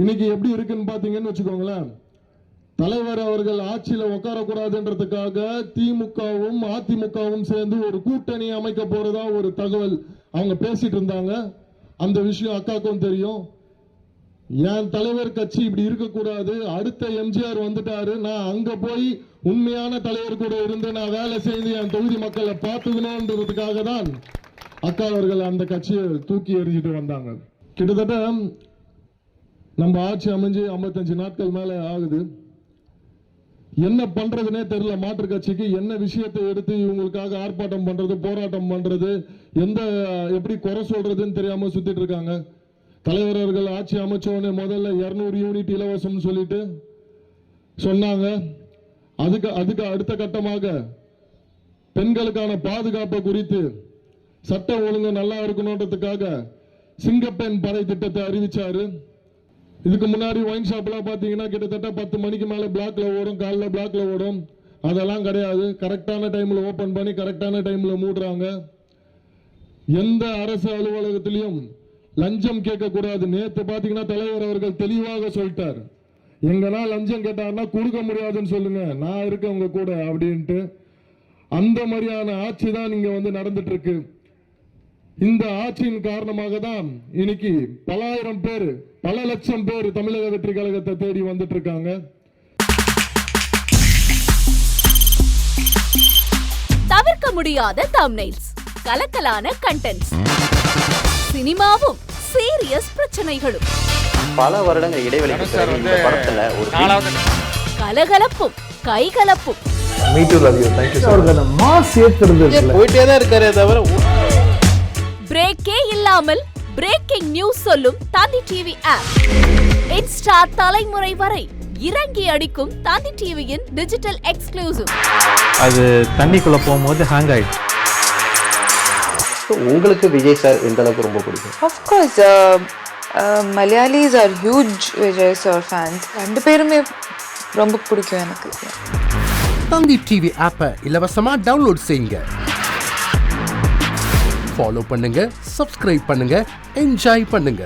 இன்னைக்கு எப்படி இருக்குன்னு பாத்தீங்கன்னு வச்சுக்கோங்களேன். தலைவர் அவர்கள் ஆட்சியில உட்காரக்கூடாதுன்றதுக்காக திமுகவும் அதிமுகவும் சேர்ந்து ஒரு கூட்டணி அமைக்க போறதா ஒரு தகவல் அவங்க பேசிட்டு இருந்தாங்க. அந்த விஷயம் அக்காக்கும் தெரியும். என் தலைவர் கட்சி இப்படி இருக்கக்கூடாது, அடுத்த எம்ஜிஆர் வந்துட்டாரு, நான் அங்க போய் உண்மையான தலைவர் கூட இருந்து நான் வேலை செய்து என் தொகுதி மக்களை பார்த்துக்கணும்ன்றதுக்காக தான் அக்கா அவர்கள் அந்த கட்சியை தூக்கி எறிஞ்சிட்டு வந்தாங்க. கிட்டத்தட்ட நம்ம ஆட்சி அமைஞ்சு 55 நாட்கள் மேல ஆகுது. என்ன பண்றதுனே தெரியல. மாற்று கட்சிக்கு என்ன விஷயத்தை எடுத்து இவங்களுக்காக ஆர்ப்பாட்டம் பண்றது, போராட்டம் பண்றது, எப்படி குறை சொல்றதுன்னு தெரியாம சுத்திட்டு இருக்காங்க. தலைவர் அவர்கள் ஆட்சி அமைச்சோடனே முதல்ல 200 யூனிட் இலவசம் சொல்லிட்டு சொன்னாங்க. அதுக்கு அடுத்த கட்டமாக பெண்களுக்கான பாதுகாப்பு குறித்து சட்டம் ஒழுங்கு நல்லா இருக்கணும்ன்றதுக்காக சிங்கப்பெண் படை திட்டத்தை அறிவிச்சாரு. இதுக்கு முன்னாடி ஒயின் ஷாப்லாம் பார்த்தீங்கன்னா கிட்டத்தட்ட 10 மணிக்கு மேலே பிளாக்ல ஓடும், காலைல பிளாக்ல ஓடும். அதெல்லாம் கிடையாது. கரெக்டான டைம்ல ஓபன் பண்ணி கரெக்டான டைம்ல மூடுறாங்க. எந்த அரசு அலுவலகத்திலையும் லஞ்சம் கேட்கக்கூடாது. நேற்று பார்த்தீங்கன்னா தலைவர் அவர்கள் தெளிவாக சொல்லிட்டார். எங்கன்னா லஞ்சம் கேட்டாருன்னா கொடுக்க முடியாதுன்னு சொல்லுங்க, நான் இருக்கேன் உங்க கூட அப்படின்ட்டு. அந்த மாதிரியான ஆட்சி தான் இங்க நடந்துட்டு இருக்கு. இந்த ஆட்சியின் காரணமாக தான் இன்னைக்கு பலாயிரம் பேர், பல லட்சம் பேர் தமிழக வெற்றி கழகத்தை தேடி வந்துட்டு இருக்காங்க. தவிர்க்க முடியாத தம்ப்நெயில்ஸ், கலக்கலான கண்டென்ட்ஸ், சினிமாவும் சீரியஸ் பிரச்சனைகளும், பல வருடங்கள் இடைவெளிக்கு பிறகு இந்த படத்துல ஒரு கலகலப்பும் கைகலப்பும். போயிட்டே தான் இருக்காரே தவிர பிரேக்கே இல்லாமல் பிரேக்கிங் நியூஸ் சொல்லும் தந்தி டிவி ஆப். இன்ஸ்டா தலைமுறை வரை இறங்கி அடிக்கும் தந்தி டிவியின் டிஜிட்டல் எக்ஸ்க்ளூசிவ். அது தண்ணிக்குள்ள போகும்போது ஹேங் ஆயிடுச்சு. உங்களுக்கு விஜய் சார் எந்த அளவுக்கு ரொம்ப பிடிக்கும்? Of course, Malayalis are huge Vijay sir fans. ரெண்டு பேருமே ரொம்ப பிடிக்கும் எனக்கு. தந்தி டிவி ஆப்பை இலவசமா டவுன்லோட் செய்யுங்க. ஃபாலோ பண்ணுங்க, சப்ஸ்கிரைப் பண்ணுங்க, என்ஜாய் பண்ணுங்க.